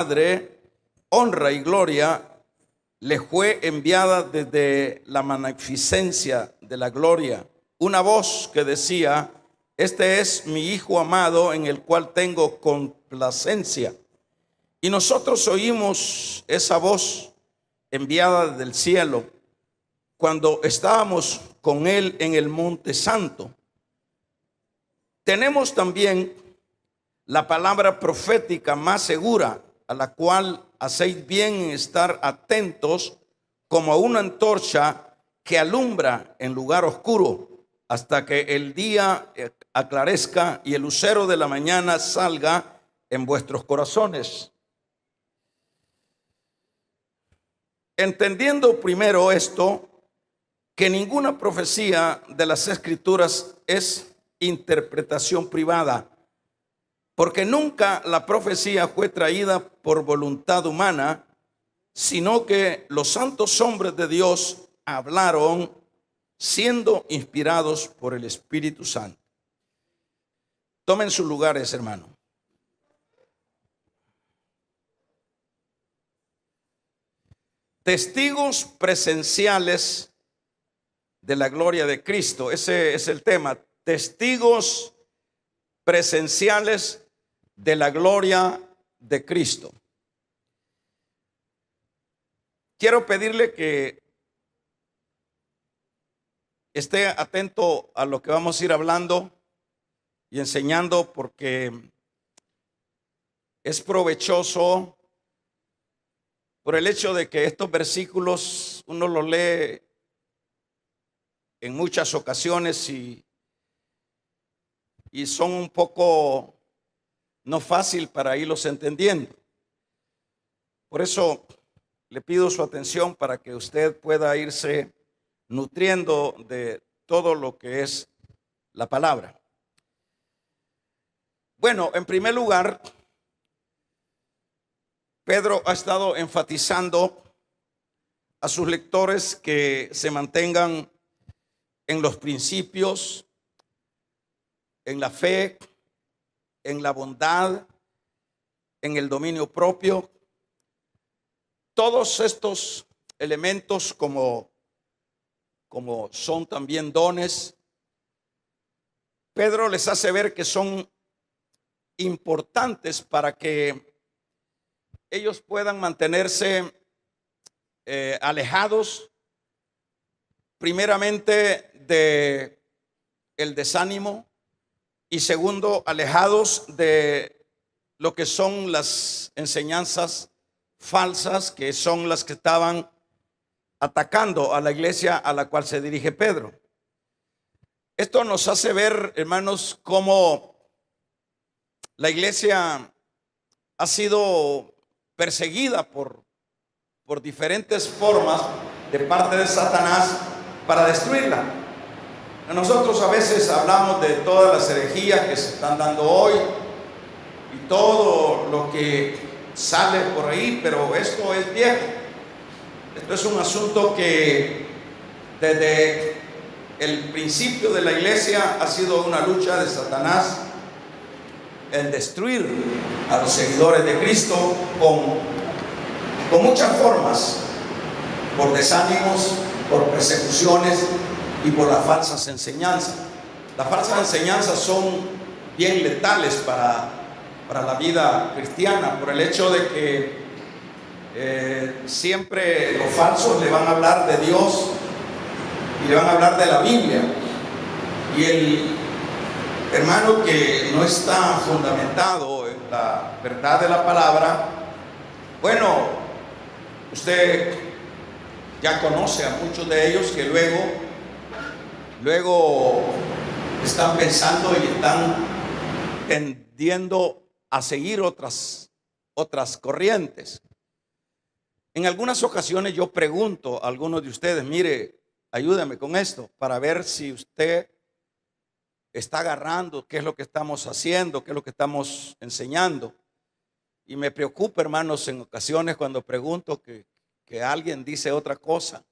Padre, honra y gloria le fue enviada desde la magnificencia de la gloria, una voz que decía: este es mi Hijo amado en el cual tengo complacencia. Y nosotros oímos esa voz enviada del cielo cuando estábamos con él en el Monte Santo. Tenemos también la palabra profética más segura, a la cual hacéis bien en estar atentos como a una antorcha que alumbra en lugar oscuro hasta que el día aclarezca y el lucero de la mañana salga en vuestros corazones. Entendiendo primero esto, que ninguna profecía de las Escrituras es interpretación privada, porque nunca la profecía fue traída por voluntad humana, sino que los santos hombres de Dios hablaron siendo inspirados por el Espíritu Santo. Tomen sus lugares, hermano. Testigos presenciales de la gloria de Cristo. Ese es el tema. Testigos presenciales de la gloria de Cristo. Quiero pedirle que esté atento a lo que vamos a ir hablando y enseñando, porque es provechoso por el hecho de que estos versículos uno los lee en muchas ocasiones y son un poco no fácil para irlos entendiendo. Por eso le pido su atención para que usted pueda irse nutriendo de todo lo que es la palabra. Bueno, en primer lugar, Pedro ha estado enfatizando a sus lectores que se mantengan en los principios, en la fe, en la bondad, en el dominio propio. Todos estos elementos como son también dones, Pedro les hace ver que son importantes para que ellos puedan mantenerse alejados primeramente de el desánimo y segundo, alejados de lo que son las enseñanzas falsas, que son las que estaban atacando a la iglesia a la cual se dirige Pedro. Esto nos hace ver, hermanos, cómo la iglesia ha sido perseguida por diferentes formas de parte de Satanás para destruirla. Nosotros a veces hablamos de todas las herejías que se están dando hoy y todo lo que sale por ahí, pero esto es viejo. Esto es un asunto que desde el principio de la iglesia ha sido una lucha de Satanás en destruir a los seguidores de Cristo con muchas formas, por desánimos, por persecuciones y por las falsas enseñanzas. Las falsas enseñanzas son bien letales para la vida cristiana, por el hecho de que siempre los falsos le van a hablar de Dios y le van a hablar de la Biblia, y el hermano que no está fundamentado en la verdad de la palabra, bueno, usted ya conoce a muchos de ellos que luego están pensando y están tendiendo a seguir otras corrientes. En algunas ocasiones yo pregunto a algunos de ustedes: mire, ayúdame con esto para ver si usted está agarrando qué es lo que estamos haciendo, qué es lo que estamos enseñando. Y me preocupa, hermanos, en ocasiones cuando pregunto que alguien dice otra cosa.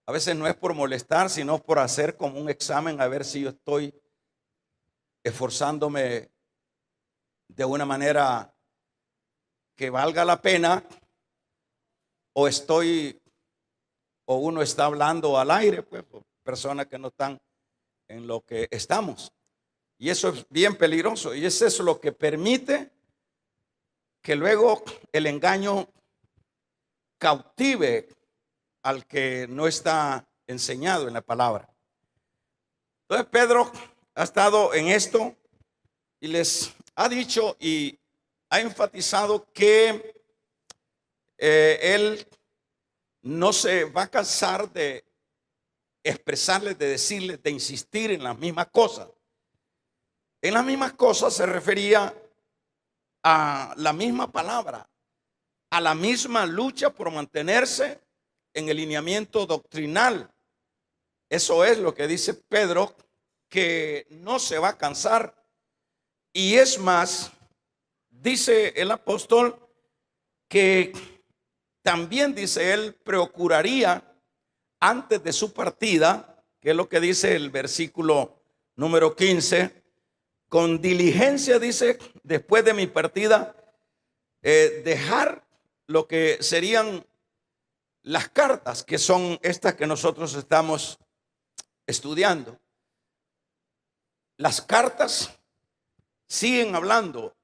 A veces no es por molestar, sino por hacer como un examen a ver si yo estoy esforzándome de una manera que valga la pena, o uno está hablando al aire, pues, personas que no están en lo que estamos. Y eso es bien peligroso. Y es eso lo que permite que luego el engaño cautive al que no está enseñado en la palabra. Entonces Pedro ha estado en esto y les ha dicho y ha enfatizado que él no se va a cansar de expresarles, de decirles, de insistir en las mismas cosas. En las mismas cosas se refería a la misma palabra, a la misma lucha por mantenerse en el lineamiento doctrinal. Eso es lo que dice Pedro, que no se va a cansar. Y es más, dice el apóstol que también, dice él, procuraría antes de su partida, que es lo que dice el versículo número 15, con diligencia, dice, después de mi partida, dejar lo que serían las cartas, que son estas que nosotros estamos estudiando. Las cartas siguen hablando,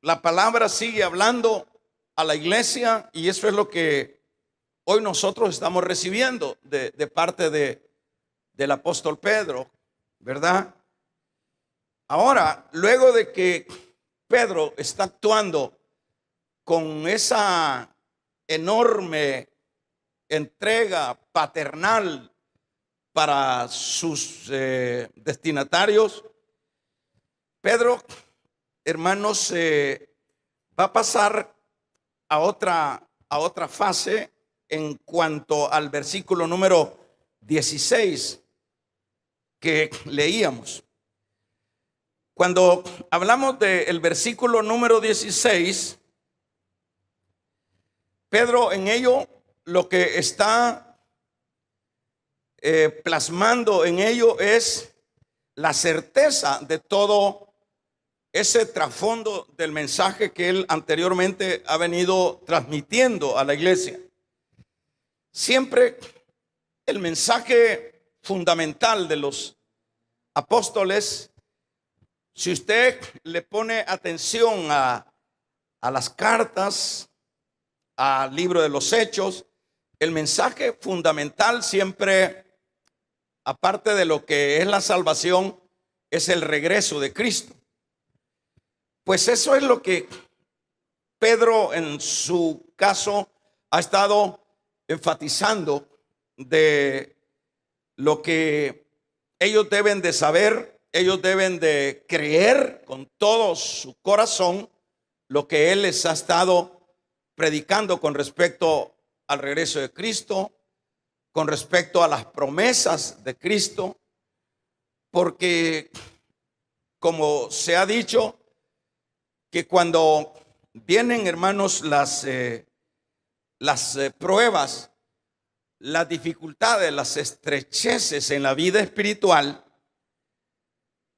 la palabra sigue hablando a la iglesia, y eso es lo que hoy nosotros estamos recibiendo de parte del apóstol Pedro, ¿verdad? Ahora, luego de que Pedro está actuando con esa enorme entrega paternal para sus destinatarios, Pedro, hermanos, va a pasar a otra fase en cuanto al versículo número 16 que leíamos. Cuando hablamos del versículo número 16, Pedro en ello lo que está plasmando en ello es la certeza de todo ese trasfondo del mensaje que él anteriormente ha venido transmitiendo a la iglesia. Siempre el mensaje fundamental de los apóstoles, si usted le pone atención a las cartas, al libro de los Hechos, el mensaje fundamental siempre, aparte de lo que es la salvación, es el regreso de Cristo. Pues eso es lo que Pedro en su caso ha estado enfatizando, de lo que ellos deben de saber. Ellos deben de creer con todo su corazón lo que él les ha estado predicando con respecto al regreso de Cristo, con respecto a las promesas de Cristo, porque como se ha dicho, que cuando vienen, hermanos, las pruebas, las dificultades, las estrecheces en la vida espiritual,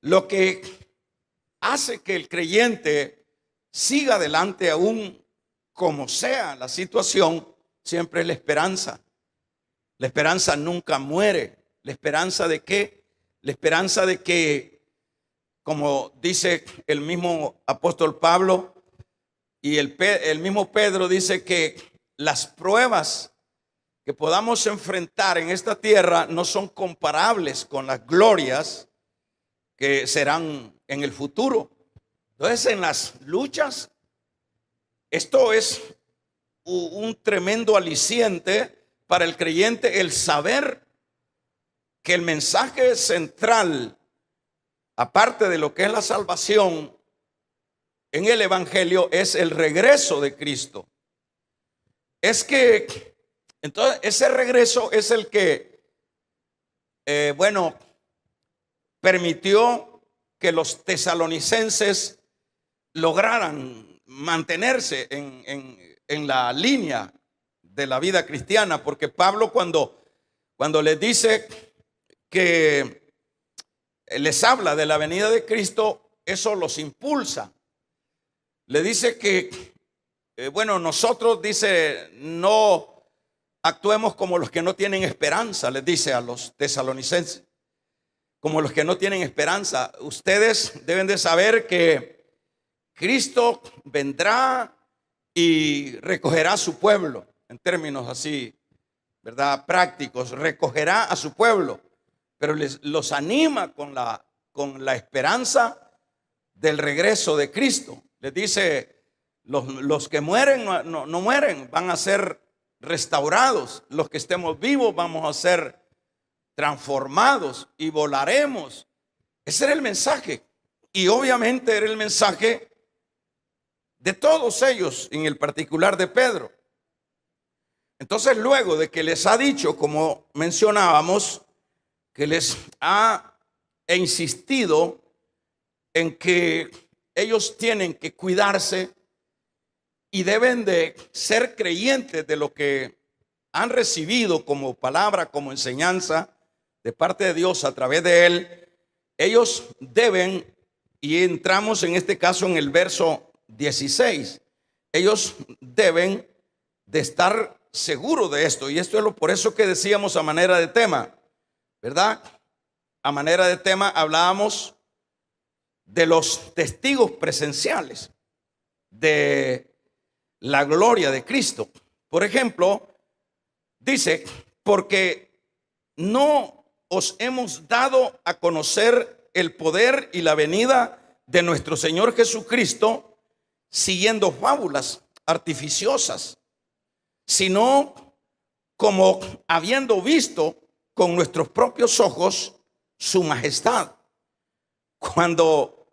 lo que hace que el creyente siga adelante aún como sea la situación, siempre es la esperanza. La esperanza nunca muere. ¿La esperanza de qué? La esperanza de que, como dice el mismo apóstol Pablo y el mismo Pedro, dice que las pruebas que podamos enfrentar en esta tierra no son comparables con las glorias que serán en el futuro. Entonces, en las luchas, esto es un tremendo aliciente para el creyente, el saber que el mensaje central, aparte de lo que es la salvación en el evangelio, es el regreso de Cristo. Es que entonces ese regreso es el que permitió que los tesalonicenses lograran mantenerse en la línea de la vida cristiana, porque Pablo cuando les dice que les habla de la venida de Cristo, eso los impulsa. Le dice que bueno, nosotros, dice, no actuemos como los que no tienen esperanza, les dice a los tesalonicenses, como los que no tienen esperanza. Ustedes deben de saber que Cristo vendrá y recogerá a su pueblo, en términos así, ¿verdad?, prácticos. Recogerá a su pueblo, pero los anima con la esperanza del regreso de Cristo. Les dice, los que mueren no mueren, van a ser restaurados. Los que estemos vivos vamos a ser transformados y volaremos. Ese era el mensaje. Y obviamente era el mensaje de todos ellos, en el particular de Pedro. Entonces, luego de que les ha dicho, como mencionábamos, que les ha insistido en que ellos tienen que cuidarse y deben de ser creyentes de lo que han recibido como palabra, como enseñanza de parte de Dios a través de él, ellos deben, y entramos en este caso en el verso 16, ellos deben de estar seguros de esto. Y esto es por eso que decíamos a manera de tema, ¿verdad? A manera de tema hablábamos de los testigos presenciales de la gloria de Cristo. Por ejemplo, dice, porque no os hemos dado a conocer el poder y la venida de nuestro Señor Jesucristo siguiendo fábulas artificiosas, sino como habiendo visto con nuestros propios ojos su majestad. Cuando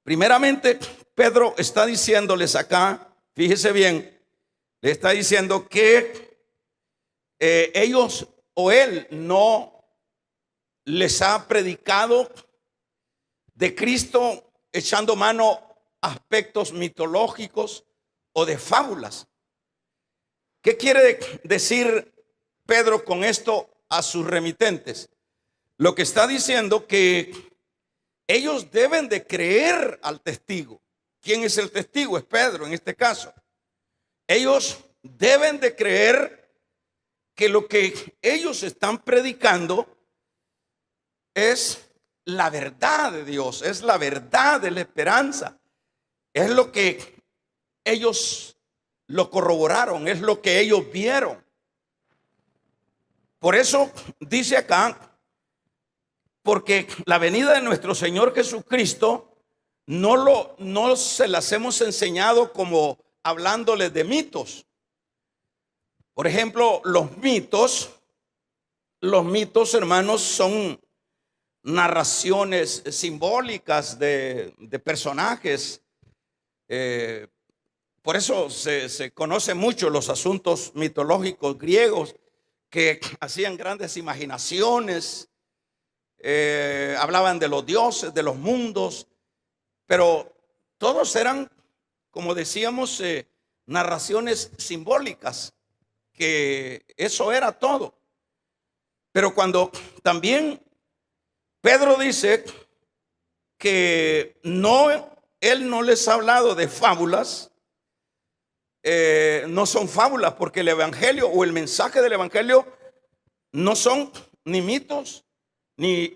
primeramente Pedro está diciéndoles acá, fíjese bien, le está diciendo que ellos o él no les ha predicado de Cristo echando mano a aspectos mitológicos o de fábulas. ¿Qué quiere decir Pedro con esto a sus remitentes? Lo que está diciendo que ellos deben de creer al testigo. ¿Quién es el testigo? Es Pedro en este caso. Ellos deben de creer que lo que ellos están predicando es la verdad de Dios, es la verdad de la esperanza, es lo que ellos lo corroboraron, es lo que ellos vieron. Por eso dice acá, porque la venida de nuestro Señor Jesucristo no se las hemos enseñado como hablándoles de mitos. Por ejemplo, los mitos, hermanos, son narraciones simbólicas de personajes. Por eso se conocen mucho los asuntos mitológicos griegos, que hacían grandes imaginaciones, hablaban de los dioses, de los mundos, pero todos eran, como decíamos, narraciones simbólicas, que eso era todo. Pero cuando también Pedro dice que él no les ha hablado de fábulas, no son fábulas, porque el evangelio o el mensaje del evangelio no son ni mitos, ni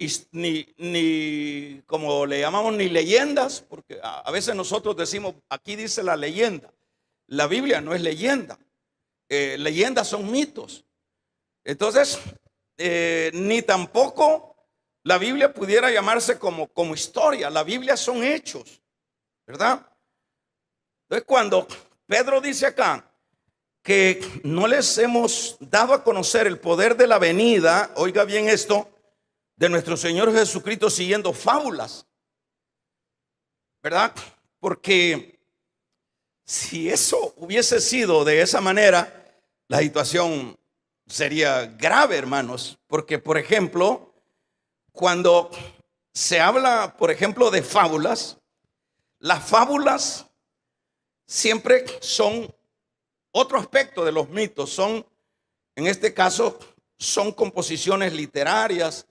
como le llamamos, ni leyendas, porque a veces nosotros decimos, aquí dice la leyenda. La Biblia no es leyenda. Leyendas son mitos. Entonces, ni tampoco la Biblia pudiera llamarse como historia. La Biblia son hechos, ¿verdad? Entonces, cuando Pedro dice acá que no les hemos dado a conocer el poder de la venida, oiga bien esto, de nuestro Señor Jesucristo siguiendo fábulas, ¿verdad? Porque si eso hubiese sido de esa manera, la situación sería grave, hermanos. Porque, por ejemplo, cuando se habla, por ejemplo, de fábulas, las fábulas siempre son otro aspecto de los mitos. Son, en este caso, son composiciones literarias,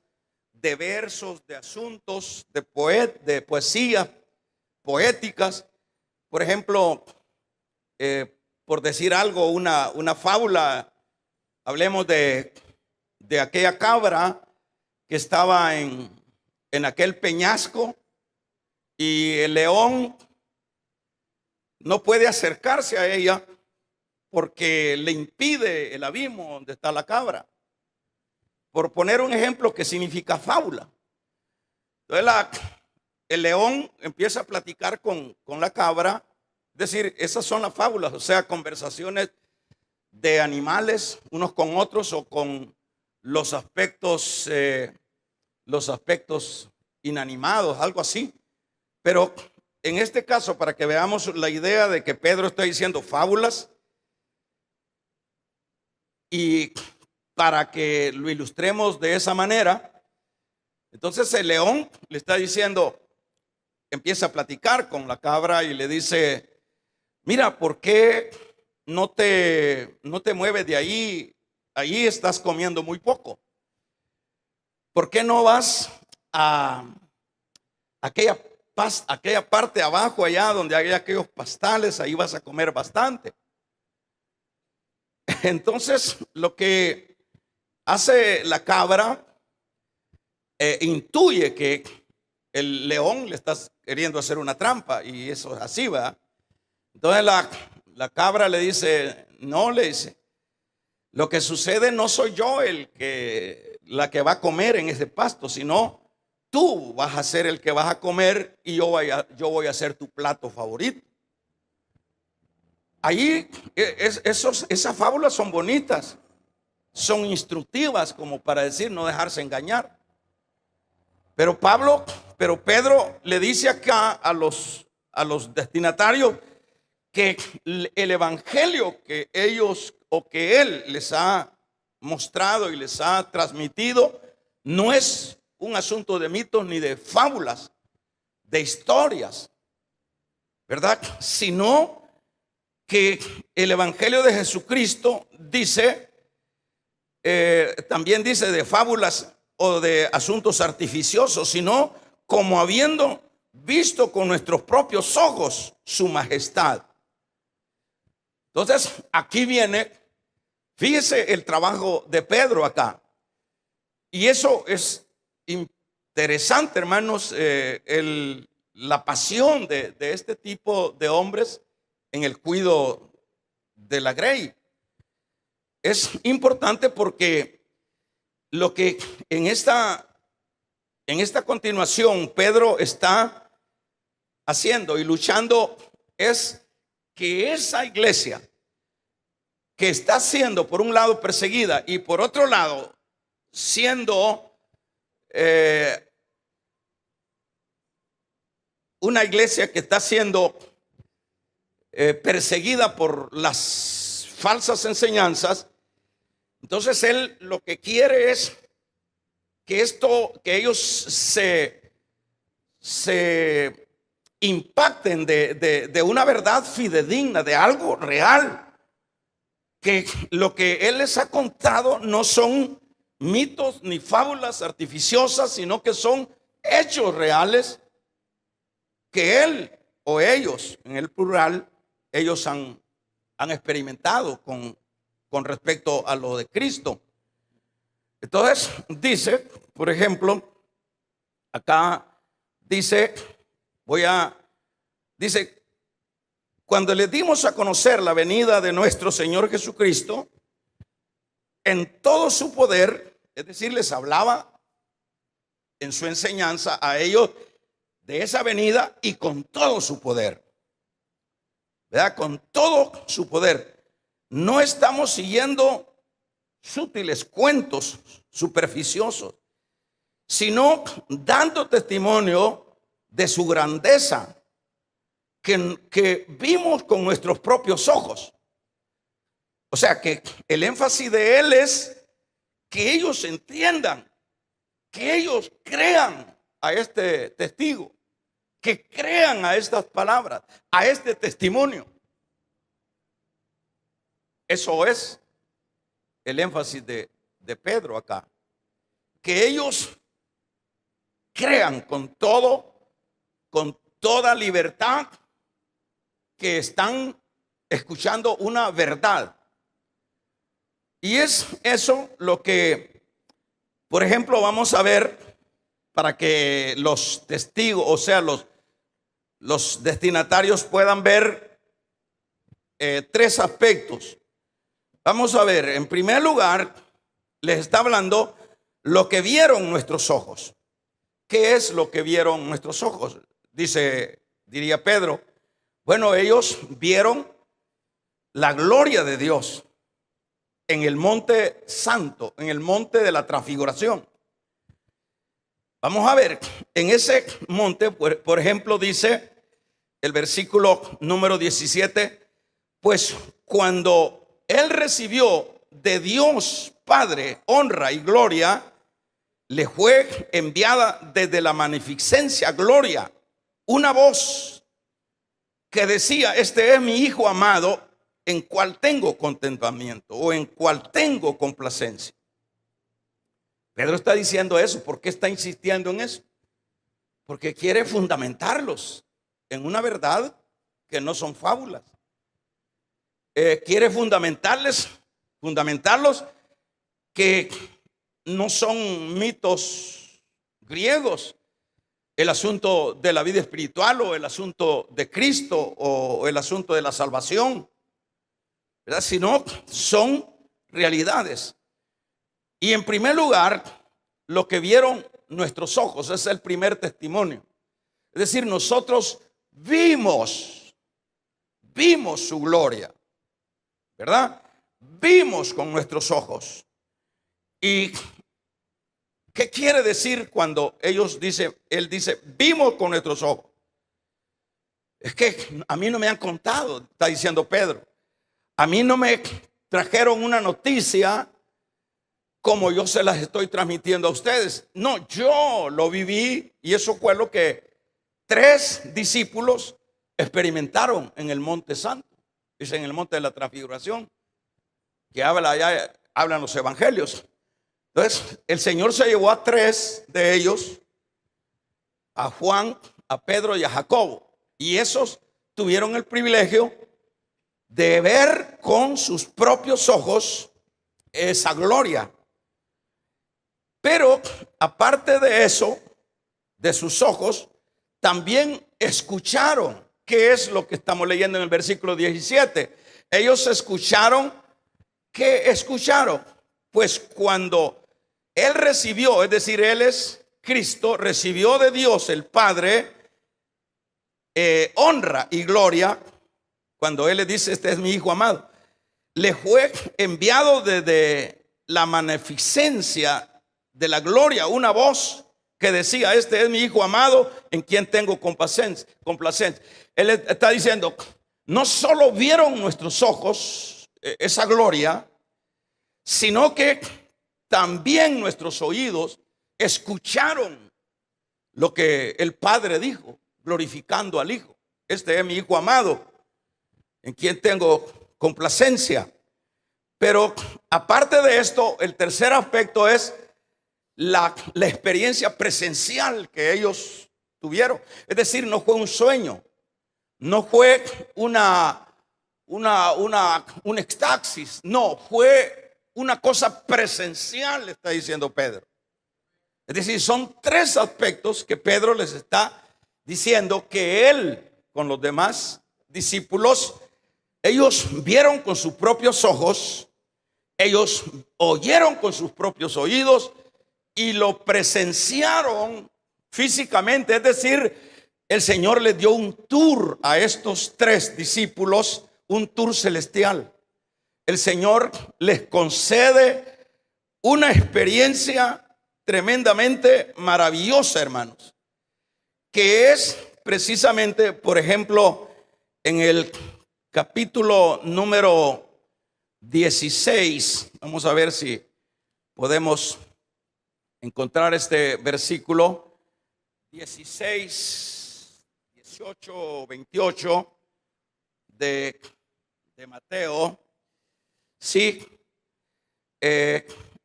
de versos, de asuntos, de poesía, poéticas. Por ejemplo, por decir algo, una fábula. Hablemos de aquella cabra que estaba en aquel peñasco y el león no puede acercarse a ella porque le impide el abismo donde está la cabra. Por poner un ejemplo que significa fábula. Entonces el león empieza a platicar con la cabra. Es decir, esas son las fábulas, o sea, conversaciones de animales unos con otros o con los aspectos inanimados, algo así. Pero en este caso, para que veamos la idea de que Pedro está diciendo fábulas y para que lo ilustremos de esa manera, entonces el león le está diciendo, empieza a platicar con la cabra y le dice, mira, ¿por qué no te mueves de ahí? Ahí estás comiendo muy poco. ¿Por qué no vas a aquella parte abajo allá donde hay aquellos pastales? Ahí vas a comer bastante. Entonces lo que hace la cabra intuye que el león le está queriendo hacer una trampa y eso es así, ¿verdad? Entonces la cabra le dice, no, le dice, lo que sucede no soy yo la que va a comer en ese pasto, sino tú vas a ser el que vas a comer y yo voy a ser tu plato favorito. Ahí esas fábulas son bonitas, son instructivas como para decir no dejarse engañar. Pero Pedro le dice acá a los destinatarios que el evangelio que ellos o que él les ha mostrado y les ha transmitido no es un asunto de mitos ni de fábulas, de historias, ¿verdad? Sino que el evangelio de Jesucristo dice, también dice de fábulas o de asuntos artificiosos, sino como habiendo visto con nuestros propios ojos su majestad. Entonces, aquí viene, fíjese el trabajo de Pedro acá. Y eso es interesante, hermanos, la pasión de este tipo de hombres en el cuidado de la grey. Es importante porque lo que en esta continuación Pedro está haciendo y luchando es que esa iglesia que está siendo por un lado perseguida y por otro lado siendo una iglesia que está siendo perseguida por las falsas enseñanzas, entonces él lo que quiere es que ellos se impacten de una verdad fidedigna, de algo real, que lo que él les ha contado no son mitos ni fábulas artificiosas, sino que son hechos reales que él o ellos, en el plural, ellos han experimentado con respecto a lo de Cristo. Entonces dice, por ejemplo, acá dice, dice, cuando le dimos a conocer la venida de nuestro Señor Jesucristo en todo su poder, es decir, les hablaba en su enseñanza a ellos de esa venida y con todo su poder, ¿verdad? Con todo su poder. No estamos siguiendo sutiles cuentos superficiosos, sino dando testimonio de su grandeza que vimos con nuestros propios ojos. O sea que el énfasis de él es que ellos entiendan, que ellos crean a este testigo, que crean a estas palabras, a este testimonio. Eso es el énfasis de Pedro acá, que ellos crean con toda libertad que están escuchando una verdad. Y es eso lo que, por ejemplo, vamos a ver para que los testigos, o sea, los destinatarios puedan ver tres aspectos. Vamos a ver, en primer lugar, les está hablando lo que vieron nuestros ojos. ¿Qué es lo que vieron nuestros ojos? Diría Pedro, bueno, ellos vieron la gloria de Dios en el monte santo, en el monte de la transfiguración. Vamos a ver, en ese monte, por ejemplo, dice el versículo número 17, pues cuando él recibió de Dios Padre honra y gloria, le fue enviada desde la magnificencia gloria una voz que decía: este es mi Hijo amado, en cual tengo contentamiento, o en cual tengo complacencia. Pedro está diciendo eso. ¿Por qué está insistiendo en eso? Porque quiere fundamentarlos en una verdad que no son fábulas. Quiere fundamentarlos que no son mitos griegos, el asunto de la vida espiritual, o el asunto de Cristo, o el asunto de la salvación, ¿verdad? Sino son realidades. Y en primer lugar, lo que vieron nuestros ojos es el primer testimonio. Es decir, nosotros vimos su gloria, ¿verdad? Vimos con nuestros ojos. ¿Y qué quiere decir cuando él dice, vimos con nuestros ojos? Es que a mí no me han contado, está diciendo Pedro. A mí no me trajeron una noticia como yo se las estoy transmitiendo a ustedes. No, yo lo viví, y eso fue lo que 3 discípulos experimentaron en el Monte Santo. Dice, en el Monte de la Transfiguración, que hablan los evangelios. Entonces, el Señor se llevó a 3 de ellos, a Juan, a Pedro y a Jacobo. Y esos tuvieron el privilegio de ver con sus propios ojos esa gloria. Pero aparte de eso, de sus ojos, también escucharon. ¿Qué es lo que estamos leyendo en el versículo 17? Ellos escucharon. ¿Qué escucharon? Pues cuando él recibió, es decir, él es Cristo, recibió de Dios el Padre honra y gloria. Cuando él le dice, este es mi Hijo amado, le fue enviado desde la magnificencia de la gloria una voz que decía: este es mi Hijo amado, en quien tengo complacencia. Él está diciendo, no solo vieron nuestros ojos esa gloria, sino que también nuestros oídos escucharon lo que el Padre dijo, glorificando al Hijo. Este es mi Hijo amado, en quien tengo complacencia. Pero aparte de esto, el tercer aspecto es la experiencia presencial que ellos tuvieron. Es decir, no fue un sueño, no fue un éxtasis, no, fue una cosa presencial, está diciendo Pedro. Es decir, son 3 aspectos que Pedro les está diciendo que él, con los demás discípulos, ellos vieron con sus propios ojos, ellos oyeron con sus propios oídos y lo presenciaron físicamente. Es decir, el Señor les dio un tour a estos 3 discípulos, un tour celestial. El Señor les concede una experiencia tremendamente maravillosa, hermanos, que es precisamente, por ejemplo, en el capítulo número 16. Vamos a ver si podemos encontrar este versículo 16, 18, 28 de Mateo. Sí,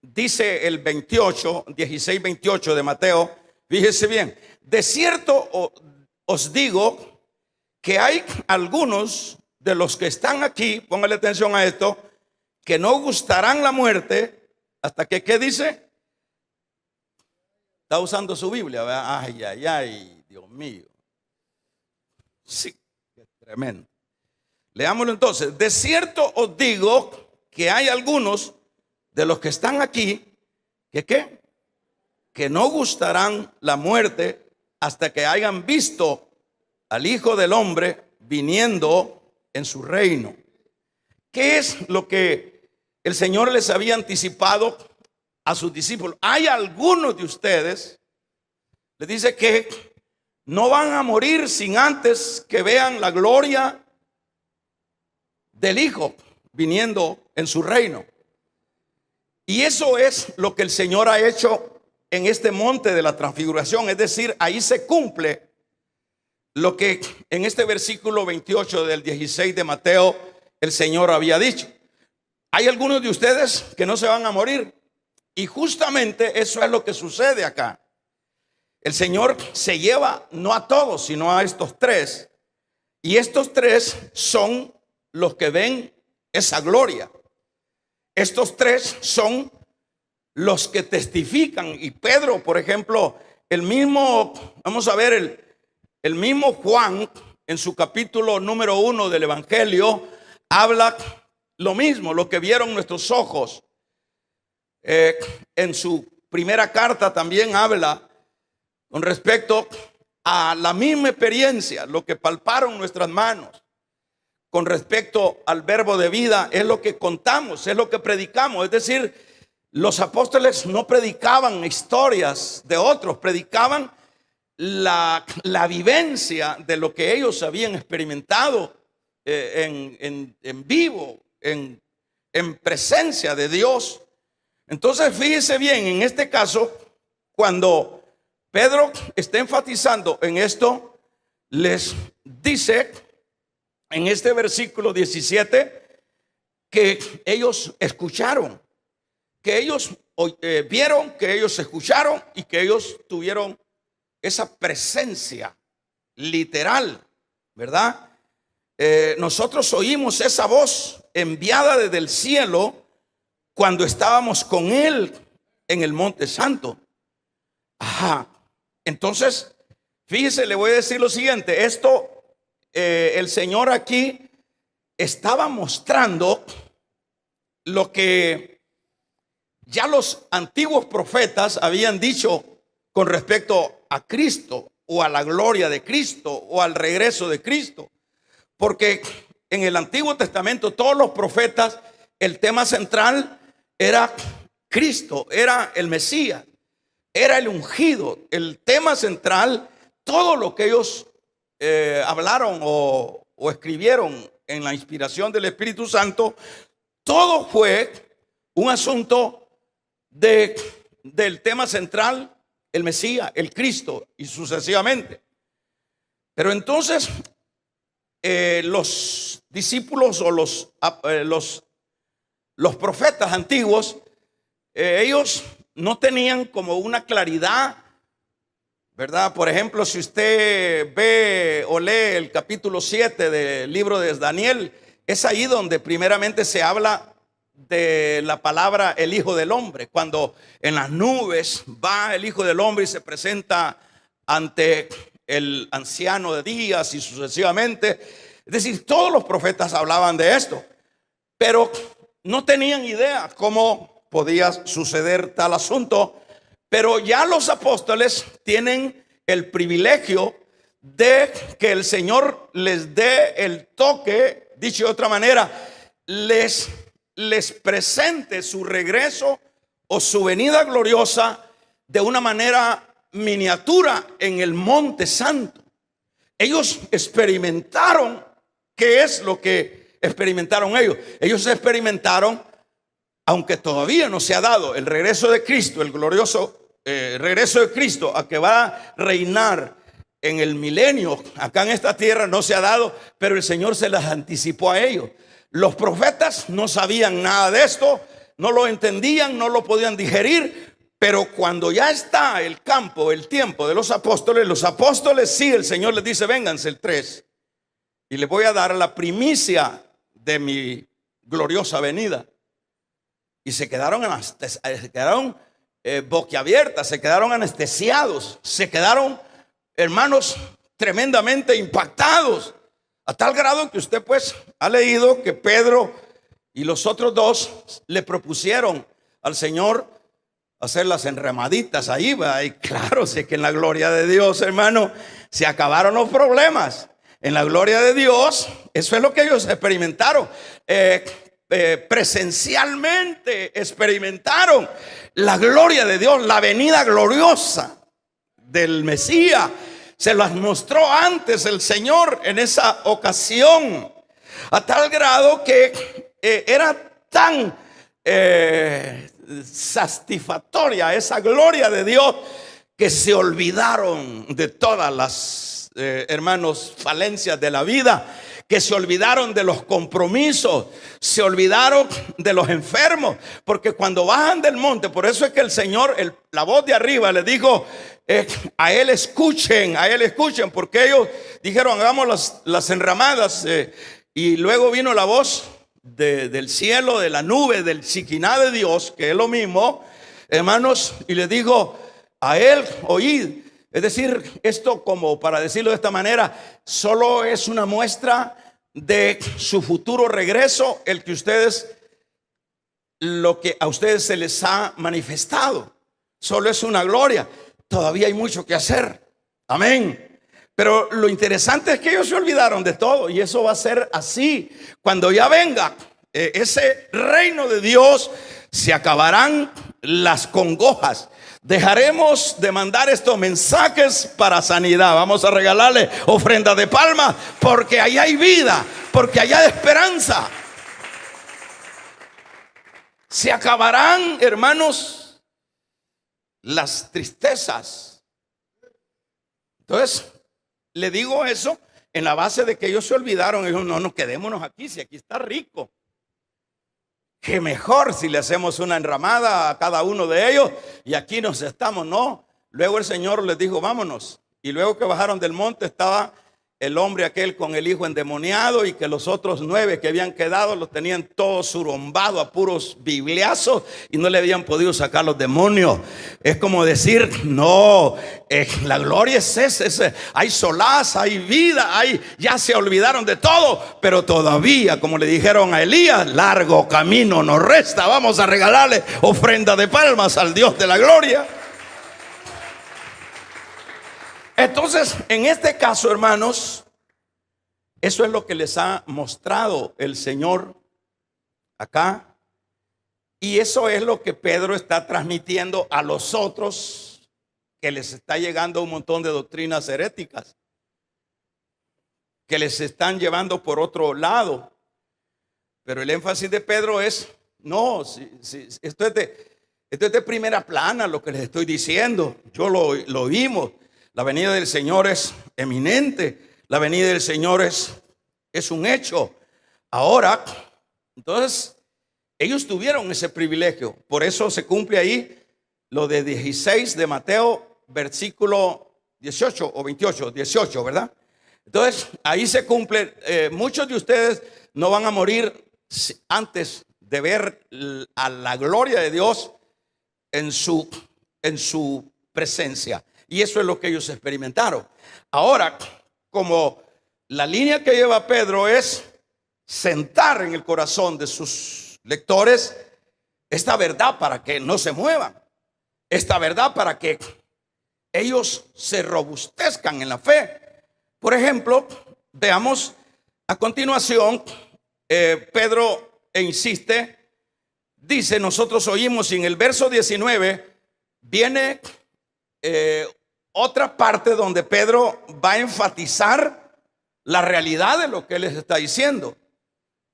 dice el 28, 16, 28 de Mateo. Fíjese bien: de cierto os digo que hay algunos de los que están aquí, póngale atención a esto, que no gustarán la muerte hasta que, ¿qué dice? Está usando su Biblia, ¿verdad? Ay, ay, ay, Dios mío. Sí, qué tremendo. Leámoslo entonces. De cierto os digo que hay algunos de los que están aquí que ¿qué? Que no gustarán la muerte hasta que hayan visto al Hijo del Hombre viniendo en su reino. ¿Qué es lo que el Señor les había anticipado a sus discípulos? Hay algunos de ustedes, les dice que no van a morir sin antes que vean la gloria del Hijo viniendo en su reino. Y eso es lo que el Señor ha hecho en este monte de la transfiguración. Es decir, ahí se cumple lo que en este versículo 28 del 16 de Mateo el Señor había dicho. Hay algunos de ustedes que no se van a morir. Y justamente eso es lo que sucede acá. El Señor se lleva no a todos, sino a estos tres. Y estos tres son los que ven esa gloria. Estos tres son los que testifican. Y Pedro, por ejemplo, el mismo, vamos a ver, el mismo Juan, en su capítulo número 1 del Evangelio, habla lo mismo, lo que vieron nuestros ojos. En su primera carta también habla con respecto a la misma experiencia, lo que palparon nuestras manos. Con respecto al verbo de vida, es lo que contamos, es lo que predicamos. Es decir, los apóstoles no predicaban historias de otros, predicaban la vivencia de lo que ellos habían experimentado en vivo, en presencia de Dios. Entonces, fíjese bien, en este caso, cuando Pedro está enfatizando en esto, les dice en este versículo 17 que ellos escucharon, que ellos vieron, que ellos escucharon y que ellos tuvieron esa presencia literal, ¿verdad? Nosotros oímos esa voz enviada desde el cielo cuando estábamos con Él en el Monte Santo. Ajá. Entonces, fíjese, le voy a decir lo siguiente. Esto, el Señor aquí estaba mostrando lo que ya los antiguos profetas habían dicho con respecto a Cristo, o a la gloria de Cristo, o al regreso de Cristo. Porque en el Antiguo Testamento todos los profetas, el tema central era Cristo, era el Mesías, era el ungido. El tema central, todo lo que ellos hablaron o escribieron en la inspiración del Espíritu Santo, todo fue un asunto del tema central, el Mesías, el Cristo, y sucesivamente. Pero entonces los discípulos o los profetas antiguos, ellos no tenían como una claridad, ¿verdad? Por ejemplo, si usted ve o lee el capítulo 7 del libro de Daniel, es ahí donde primeramente se habla de la palabra el Hijo del Hombre, cuando en las nubes va el Hijo del Hombre y se presenta ante el anciano de días y sucesivamente. Es decir, todos los profetas hablaban de esto, pero no tenían idea cómo podía suceder tal asunto. Pero ya los apóstoles tienen el privilegio de que el Señor les dé el toque, dicho de otra manera, les presente su regreso o su venida gloriosa de una manera miniatura en el Monte Santo. Ellos experimentaron. ¿Qué es lo que experimentaron ellos? Ellos experimentaron, aunque todavía no se ha dado el regreso de Cristo, el glorioso regreso de Cristo, a que va a reinar en el milenio acá en esta tierra, no se ha dado, pero el Señor se las anticipó a ellos. Los profetas no sabían nada de esto, no lo entendían, no lo podían digerir, pero cuando ya está el campo, el tiempo de los apóstoles sí, el Señor les dice: vénganse el 3. y les voy a dar la primicia de mi gloriosa venida. Y se quedaron boquiabiertas, se quedaron anestesiados, se quedaron, hermanos, tremendamente impactados, a tal grado que usted pues ha leído que Pedro y los otros dos le propusieron al Señor hacer las enramaditas ahí, ¿va? Y claro, sé que en la gloria de Dios, hermano, se acabaron los problemas. En la gloria de Dios, eso es lo que ellos experimentaron. Presencialmente experimentaron la gloria de Dios, la venida gloriosa del Mesías. Se las mostró antes el Señor en esa ocasión, a tal grado que era tan satisfactoria esa gloria de Dios que se olvidaron de todas las hermanos, falencias de la vida, que se olvidaron de los compromisos, se olvidaron de los enfermos, porque cuando bajan del monte, por eso es que el Señor, la voz de arriba le dijo, a él escuchen, porque ellos dijeron, hagamos las enramadas, y luego vino la voz del cielo, de la nube, del Siquiná de Dios, que es lo mismo, hermanos, y le dijo, a él oíd. Es decir, esto, como para decirlo de esta manera, solo es una muestra de su futuro regreso, el que lo que a ustedes se les ha manifestado. Solo es una gloria. Todavía hay mucho que hacer. Amén. Pero lo interesante es que ellos se olvidaron de todo, y eso va a ser así. Cuando ya venga ese reino de Dios, se acabarán las congojas. Dejaremos de mandar estos mensajes para sanidad. Vamos a regalarle ofrenda de palma, porque allá hay vida, porque allá hay esperanza. Se acabarán, hermanos, las tristezas. Entonces, le digo eso en la base de que ellos se olvidaron. Ellos, no, quedémonos aquí, si aquí está rico. Que mejor si le hacemos una enramada a cada uno de ellos y aquí nos estamos. No, luego el Señor les dijo, vámonos. Y luego que bajaron del monte estaba el hombre aquel con el hijo endemoniado, y que los otros 9 que habían quedado los tenían todos surombados a puros bibliazos y no le habían podido sacar los demonios. Es como decir, no, la gloria es ese, hay solaz, hay vida, ya se olvidaron de todo, pero todavía, como le dijeron a Elías, largo camino nos resta. Vamos a regalarle ofrenda de palmas al Dios de la gloria. Entonces, en este caso, hermanos, eso es lo que les ha mostrado el Señor acá. Y eso es lo que Pedro está transmitiendo a los otros, que les está llegando un montón de doctrinas heréticas, que les están llevando por otro lado. Pero el énfasis de Pedro es, no, esto es de primera plana lo que les estoy diciendo. Yo lo oímos. La venida del Señor es eminente. La venida del Señor es un hecho. Ahora, entonces, ellos tuvieron ese privilegio. Por eso se cumple ahí lo de 16 de Mateo, versículo 18 o 28, 18, ¿verdad? Entonces, ahí se cumple. Muchos de ustedes no van a morir antes de ver a la gloria de Dios en su presencia. Y eso es lo que ellos experimentaron. Ahora, como la línea que lleva Pedro es sentar en el corazón de sus lectores esta verdad para que no se muevan, esta verdad para que ellos se robustezcan en la fe. Por ejemplo, veamos a continuación, Pedro insiste, dice, nosotros oímos, y en el verso 19 viene otra parte donde Pedro va a enfatizar la realidad de lo que él les está diciendo.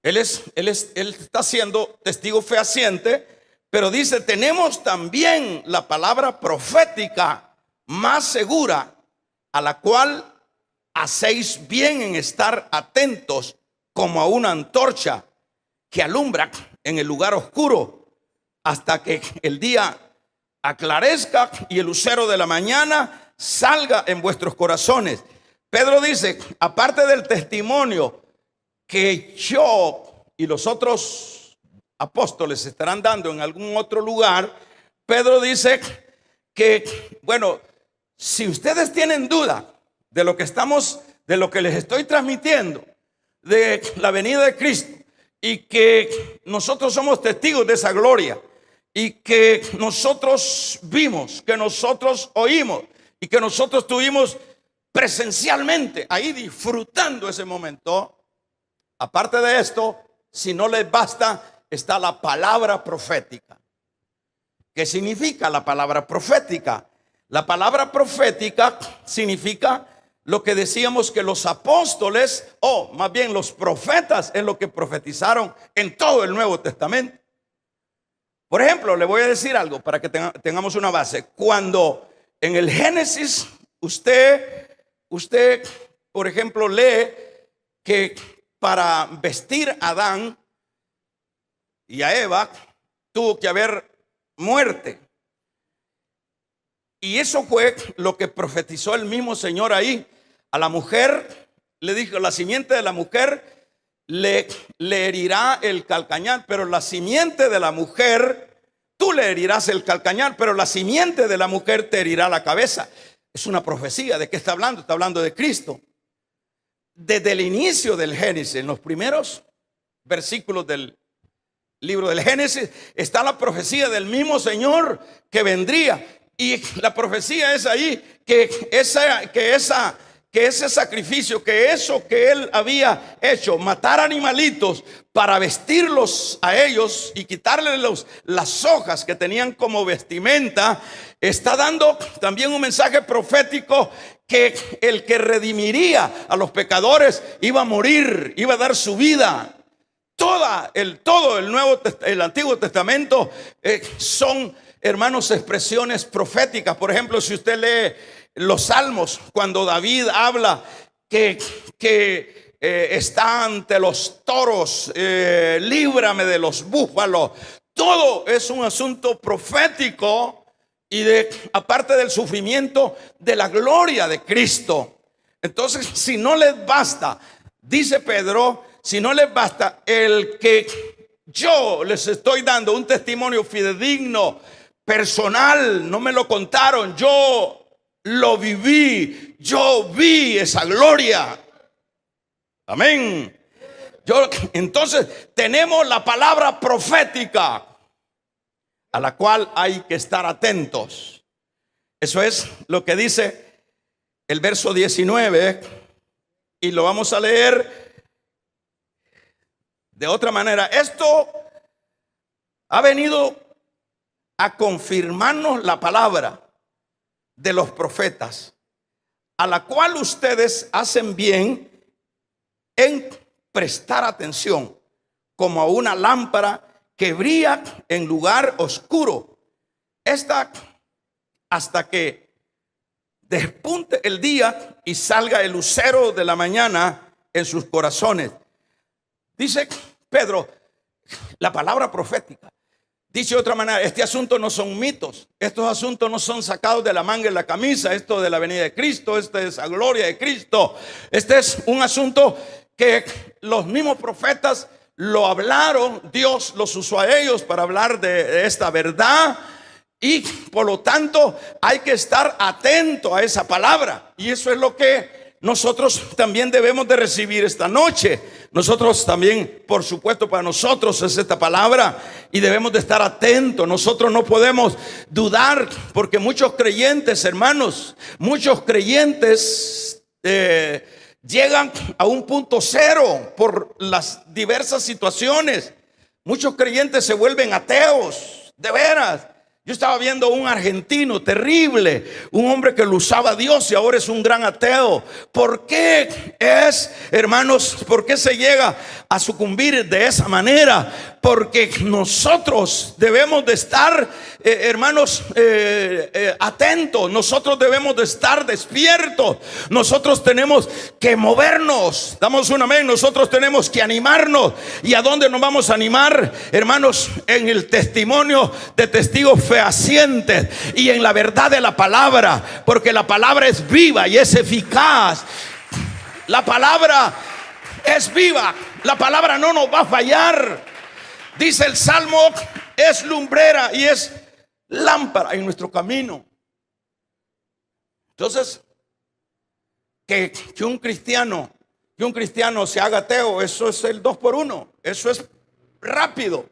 Él está siendo testigo fehaciente, pero dice, tenemos también la palabra profética más segura, a la cual hacéis bien en estar atentos como a una antorcha que alumbra en el lugar oscuro hasta que el día aclarezca y el lucero de la mañana salga en vuestros corazones, Pedro dice, aparte del testimonio que yo y los otros apóstoles estarán dando en algún otro lugar, Pedro dice que, bueno, si ustedes tienen duda de lo que les estoy transmitiendo, de la venida de Cristo, y que nosotros somos testigos de esa gloria, y que nosotros vimos, que nosotros oímos, y que nosotros estuvimos presencialmente ahí disfrutando ese momento. Aparte de esto, si no les basta, está la palabra profética. ¿Qué significa la palabra profética? La palabra profética significa lo que decíamos que los apóstoles, o más bien los profetas, es lo que profetizaron en todo el Nuevo Testamento. Por ejemplo, le voy a decir algo para que tengamos una base. Cuando en el Génesis usted, por ejemplo, lee que para vestir a Adán y a Eva tuvo que haber muerte. Y eso fue lo que profetizó el mismo Señor ahí. A la mujer le dijo, la simiente de la mujer le herirá el calcañar, pero la simiente de la mujer, tú le herirás el calcañar, pero la simiente de la mujer te herirá la cabeza. Es una profecía. ¿De qué está hablando? Está hablando de Cristo. Desde el inicio del Génesis, en los primeros versículos del libro del Génesis, está la profecía del mismo Señor que vendría. Y la profecía es ahí que ese sacrificio, que eso que él había hecho, matar animalitos para vestirlos a ellos y quitarles las hojas que tenían como vestimenta, está dando también un mensaje profético que el que redimiría a los pecadores iba a morir, iba a dar su vida. Todo el Antiguo Testamento son, hermanos, expresiones proféticas. Por ejemplo, si usted lee los Salmos, cuando David habla que está ante los toros, líbrame de los búfalos, todo es un asunto profético. Y aparte del sufrimiento, de la gloria de Cristo. Entonces, si no les basta, dice Pedro, si no les basta el que yo les estoy dando un testimonio fidedigno, personal, no me lo contaron, yo lo viví, yo vi esa gloria. Amén. Entonces tenemos la palabra profética a la cual hay que estar atentos. Eso es lo que dice el verso 19, y lo vamos a leer de otra manera. Esto ha venido a confirmarnos la palabra de los profetas, a la cual ustedes hacen bien en prestar atención, como a una lámpara que brilla en lugar oscuro, hasta que despunte el día y salga el lucero de la mañana en sus corazones. Dice Pedro, la palabra profética. Dice de otra manera, este asunto no son mitos, estos asuntos no son sacados de la manga de la camisa, esto de la venida de Cristo, esta es la gloria de Cristo. Este es un asunto que los mismos profetas lo hablaron, Dios los usó a ellos para hablar de esta verdad, y por lo tanto hay que estar atento a esa palabra. Y eso es lo que nosotros también debemos de recibir esta noche. Nosotros también, por supuesto, para nosotros es esta palabra y debemos de estar atentos. Nosotros no podemos dudar, porque muchos creyentes, hermanos, muchos creyentes llegan a un punto cero por las diversas situaciones. Muchos creyentes se vuelven ateos, de veras. Yo estaba viendo un argentino terrible, un hombre que lo usaba a Dios y ahora es un gran ateo. ¿Por qué es, hermanos, por qué se llega a sucumbir de esa manera? Porque nosotros debemos de estar, hermanos, atentos. Nosotros debemos de estar despiertos. Nosotros tenemos que movernos. Damos un amén. Nosotros tenemos que animarnos. ¿Y a dónde nos vamos a animar, hermanos? En el testimonio de testigos fehacientes y en la verdad de la palabra, porque la palabra es viva y es eficaz La palabra es viva. La palabra no nos va a fallar. Dice el Salmo, es lumbrera y es lámpara en nuestro camino. Entonces, que un cristiano se haga ateo, eso es el 2 por 1. Eso es rápido.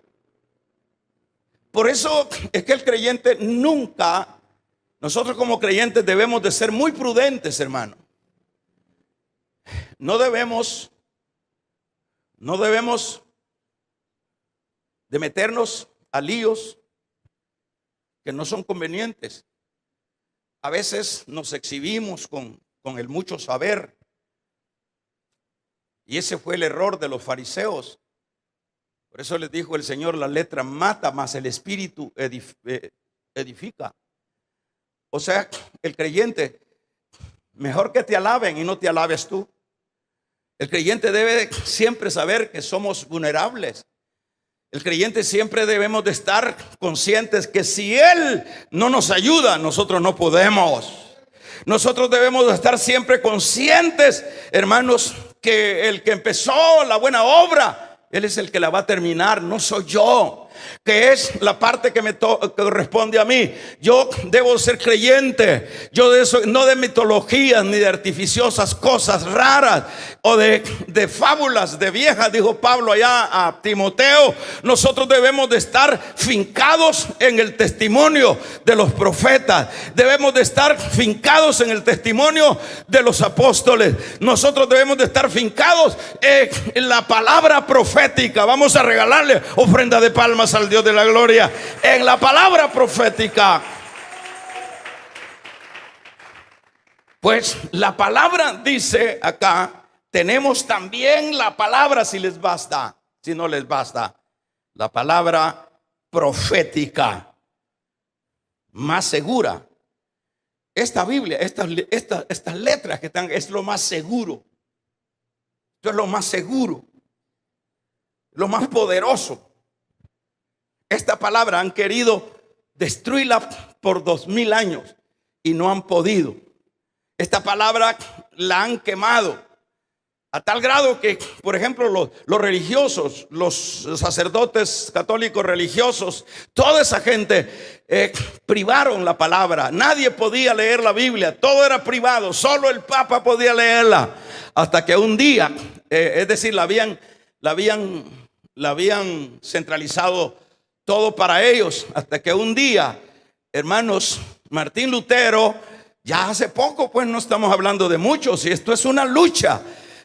Por eso es que el creyente nunca, nosotros como creyentes debemos de ser muy prudentes, hermano. No debemos de meternos a líos que no son convenientes. A veces nos exhibimos con el mucho saber. Y ese fue el error de los fariseos. Por eso les dijo el Señor, la letra mata, mas el espíritu edifica. O sea, el creyente, mejor que te alaben y no te alabes tú. El creyente debe siempre saber que somos vulnerables. El creyente siempre debemos de estar conscientes que si Él no nos ayuda, nosotros no podemos. Nosotros debemos de estar siempre conscientes, hermanos, que el que empezó la buena obra, Él es el que la va a terminar, no soy yo. Que es la parte que me corresponde a mí. Yo debo ser creyente. Yo de eso, no de mitologías ni de artificiosas cosas raras o de fábulas de viejas, dijo Pablo allá a Timoteo. Nosotros debemos de estar fincados en el testimonio de los profetas. Debemos de estar fincados en el testimonio de los apóstoles. Nosotros debemos de estar fincados en la palabra profética. Vamos a regalarle ofrenda de palmas al Dios de la gloria en la palabra profética. Pues la palabra dice acá, tenemos también la palabra si les basta, si no les basta, la palabra profética más segura. Esta Biblia, estas letras que están, es lo más seguro. Esto es lo más seguro, lo más poderoso. Esta palabra han querido destruirla por 2000 años y no han podido. Esta palabra la han quemado a tal grado que, por ejemplo, los religiosos, los sacerdotes católicos religiosos, toda esa gente privaron la palabra. Nadie podía leer la Biblia, todo era privado, solo el Papa podía leerla. Hasta que un día, es decir, la habían centralizado todo para ellos, hasta que un día, hermanos, Martín Lutero, ya hace poco, pues no estamos hablando de muchos, y esto es una lucha,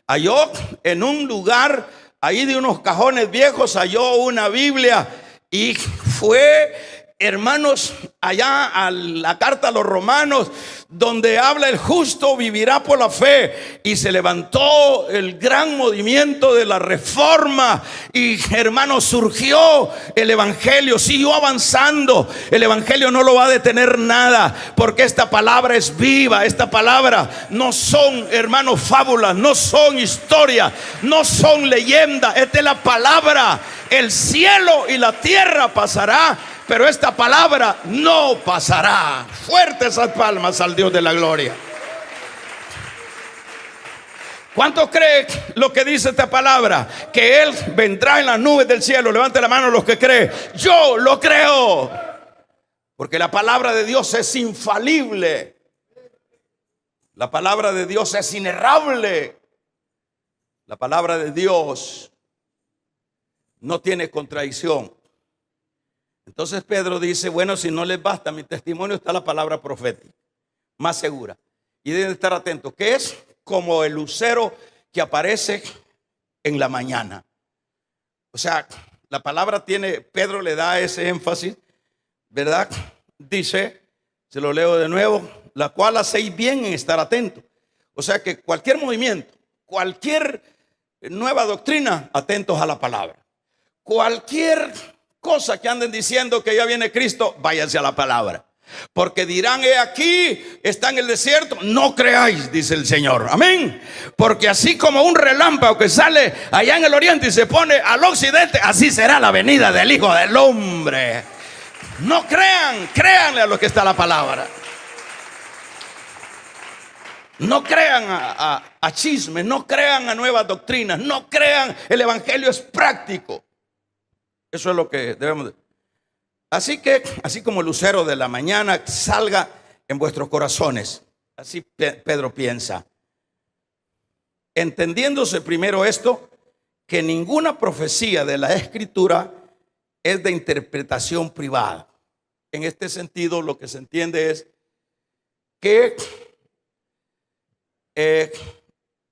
halló en un lugar ahí de unos cajones viejos, halló una Biblia y fue, hermanos, allá a la carta a los romanos, donde habla el justo vivirá por la fe, y se levantó el gran movimiento de la reforma y, hermanos, surgió el evangelio, siguió avanzando. El evangelio no lo va a detener nada, porque esta palabra es viva. Esta palabra no son, hermanos, fábulas, no son historias, no son leyendas. Esta es la palabra. El cielo y la tierra pasará, pero esta palabra no pasará. Fuertes esas palmas al Dios de la gloria. ¿Cuántos creen lo que dice esta palabra? Que Él vendrá en las nubes del cielo. Levante la mano los que creen. Yo lo creo. Porque la palabra de Dios es infalible. La palabra de Dios es inerrable. La palabra de Dios no tiene contradicción. Entonces Pedro dice, bueno, si no les basta mi testimonio, está la palabra profética, más segura. Y deben estar atentos, que es como el lucero que aparece en la mañana. O sea, la palabra tiene, Pedro le da ese énfasis, ¿verdad? Dice, se lo leo de nuevo, la cual hacéis bien en estar atentos. O sea que cualquier movimiento, cualquier nueva doctrina, atentos a la palabra. Cualquier cosa que anden diciendo que ya viene Cristo, váyanse a la palabra. Porque dirán, he aquí, está en el desierto, no creáis, dice el Señor. Amén. Porque así como un relámpago que sale allá en el oriente y se pone al occidente, así será la venida del Hijo del Hombre. No crean, créanle a lo que está la palabra. No crean a chismes, no crean a nuevas doctrinas, no crean, el evangelio es práctico. Eso es lo que debemos de. Así que, así como el lucero de la mañana salga en vuestros corazones. Así Pedro piensa. Entendiéndose primero esto, que ninguna profecía de la Escritura es de interpretación privada. En este sentido, lo que se entiende es que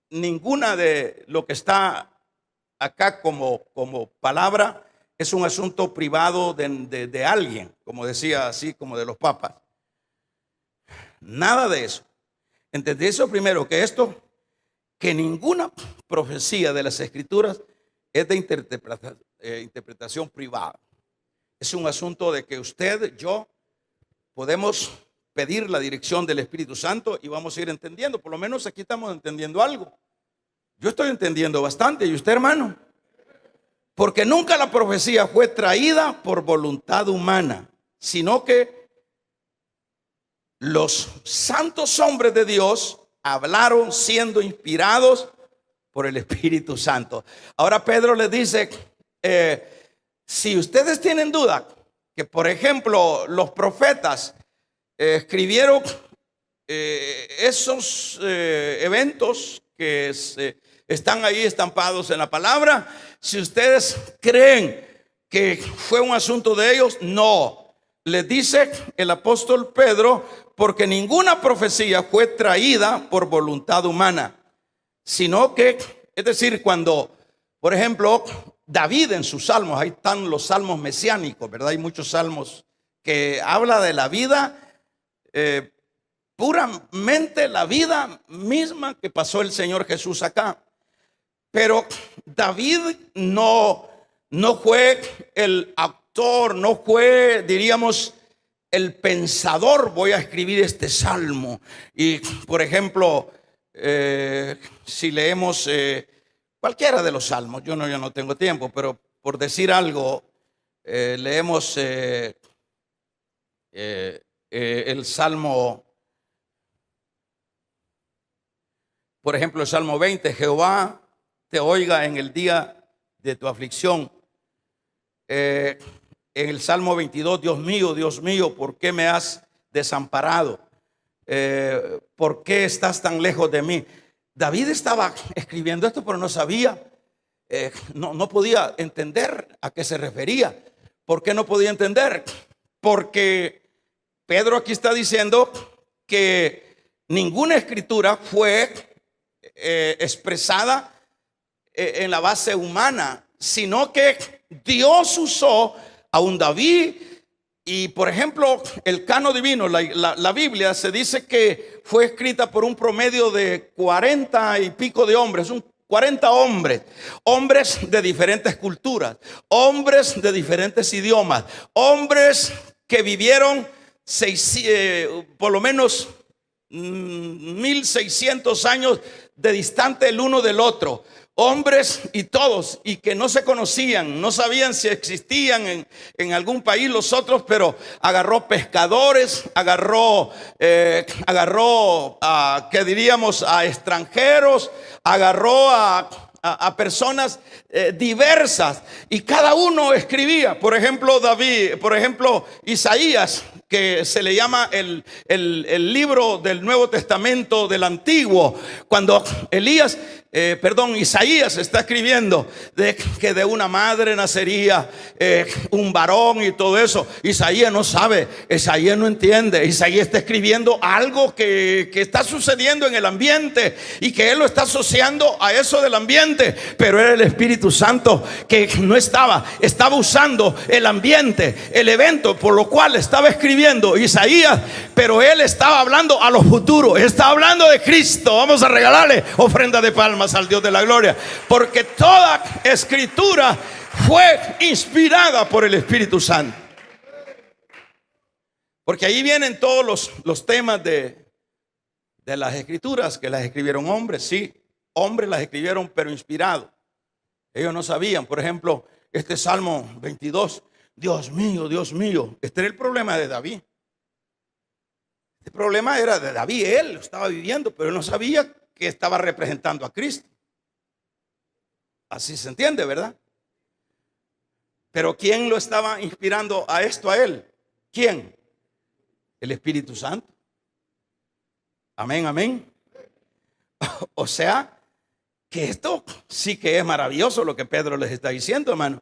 ninguna de lo que está acá como palabra es un asunto privado de alguien, como decía así, como de los papas. Nada de eso. Entendí eso primero, que ninguna profecía de las Escrituras es de interpretación privada. Es un asunto de que usted, yo, podemos pedir la dirección del Espíritu Santo y vamos a ir entendiendo. Por lo menos aquí estamos entendiendo algo. Yo estoy entendiendo bastante. ¿Y usted, hermano? Porque nunca la profecía fue traída por voluntad humana, sino que los santos hombres de Dios hablaron siendo inspirados por el Espíritu Santo. Ahora Pedro les dice, si ustedes tienen duda que, por ejemplo, los profetas escribieron esos eventos que están ahí estampados en la palabra, si ustedes creen que fue un asunto de ellos, no. Les dice el apóstol Pedro, porque ninguna profecía fue traída por voluntad humana, sino que, es decir, cuando, por ejemplo, David en sus salmos, ahí están los salmos mesiánicos, ¿verdad? Hay muchos salmos que habla de la vida, puramente la vida misma que pasó el Señor Jesús acá. Pero David no fue el autor, no fue, diríamos, el pensador. Voy a escribir este salmo. Y, por ejemplo, si leemos cualquiera de los salmos, yo no tengo tiempo, pero por decir algo, leemos el salmo, por ejemplo, el salmo 20, Jehová te oiga en el día de tu aflicción. En el salmo 22, Dios mío, ¿por qué me has desamparado? ¿Por qué estás tan lejos de mí? David estaba escribiendo esto, pero no sabía, no podía entender a qué se refería. ¿Por qué no podía entender? Porque Pedro aquí está diciendo que ninguna escritura fue expresada en la base humana, sino que Dios usó a un David. Y por ejemplo, el canon divino, la Biblia, se dice que fue escrita por un promedio de 40 y pico de hombres, 40 hombres de diferentes culturas, hombres de diferentes idiomas, hombres que vivieron por lo menos 1600 años de distante el uno del otro. Hombres y todos, y que no se conocían, no sabían si existían en algún país los otros, pero agarró pescadores, agarró ¿qué diríamos? A extranjeros, agarró a personas diversas, y cada uno escribía. Por ejemplo, Isaías, que se le llama el libro del Nuevo Testamento del Antiguo, cuando Isaías está escribiendo de que de una madre nacería un varón y todo eso. Isaías no sabe, Isaías no entiende. Isaías está escribiendo algo que está sucediendo en el ambiente y que él lo está asociando a eso del ambiente, pero era el Espíritu Santo que no estaba usando el ambiente, el evento por lo cual estaba escribiendo Isaías, pero él estaba hablando a lo futuro, estaba hablando de Cristo. Vamos a regalarle ofrenda de palmas al Dios de la gloria, porque toda escritura fue inspirada por el Espíritu Santo. Porque ahí vienen todos los temas de las escrituras, que las escribieron hombres. Sí, hombres las escribieron, pero inspirados. Ellos no sabían. Por ejemplo, este Salmo 22, Dios mío, este era el problema de David. El problema era de David, él lo estaba viviendo, pero él no sabía que estaba representando a Cristo. Así se entiende, ¿verdad? Pero ¿quién lo estaba inspirando a esto a él? ¿Quién? El Espíritu Santo. Amén, amén. O sea, que esto sí que es maravilloso lo que Pedro les está diciendo, hermano.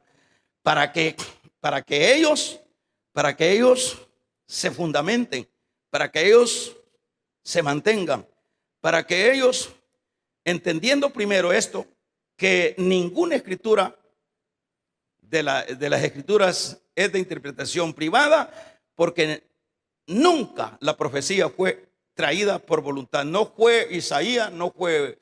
Para que ellos se fundamenten, para que ellos se mantengan, para que ellos, entendiendo primero esto, que ninguna escritura de las escrituras es de interpretación privada, porque nunca la profecía fue traída por voluntad. No fue Isaías, no fue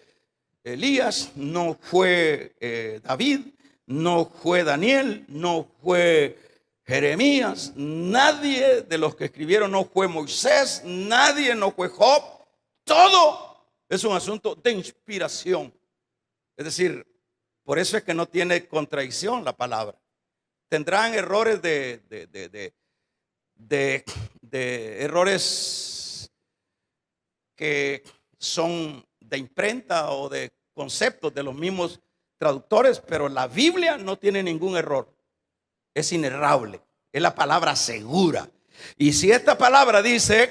Elías, no fue David, no fue Daniel, no fue Jeremías, nadie de los que escribieron, no fue Moisés, nadie, no fue Job. Todo es un asunto de inspiración. Es decir, por eso es que no tiene contradicción la palabra. Tendrán errores de errores que son de imprenta o de conceptos de los mismos traductores, pero la Biblia no tiene ningún error. Es inerrable, es la palabra segura. Y si esta palabra dice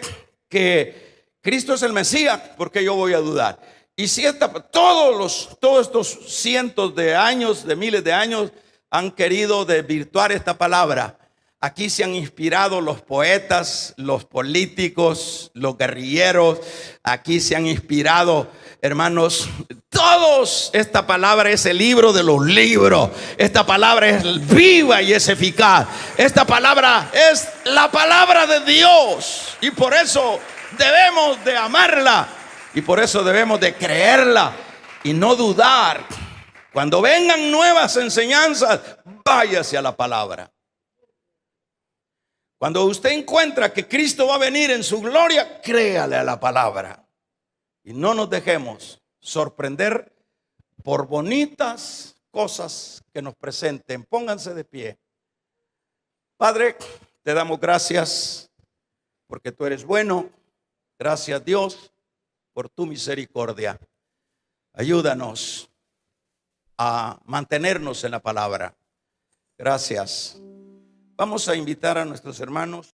que Cristo es el Mesías, ¿por qué yo voy a dudar? Y si todos estos cientos de años, de miles de años, han querido desvirtuar esta palabra, aquí se han inspirado los poetas, los políticos, los guerrilleros, aquí se han inspirado, hermanos, todos. Esta palabra es el libro de los libros. Esta palabra es viva y es eficaz. Esta palabra es la palabra de Dios. Y por eso debemos de amarla. Y por eso debemos de creerla y no dudar. Cuando vengan nuevas enseñanzas, váyase a la palabra. Cuando usted encuentra que Cristo va a venir en su gloria, créale a la palabra. Y no nos dejemos sorprender por bonitas cosas que nos presenten. Pónganse de pie. Padre, te damos gracias porque tú eres bueno. Gracias, Dios, por tu misericordia. Ayúdanos a mantenernos en la palabra. Gracias. Vamos a invitar a nuestros hermanos.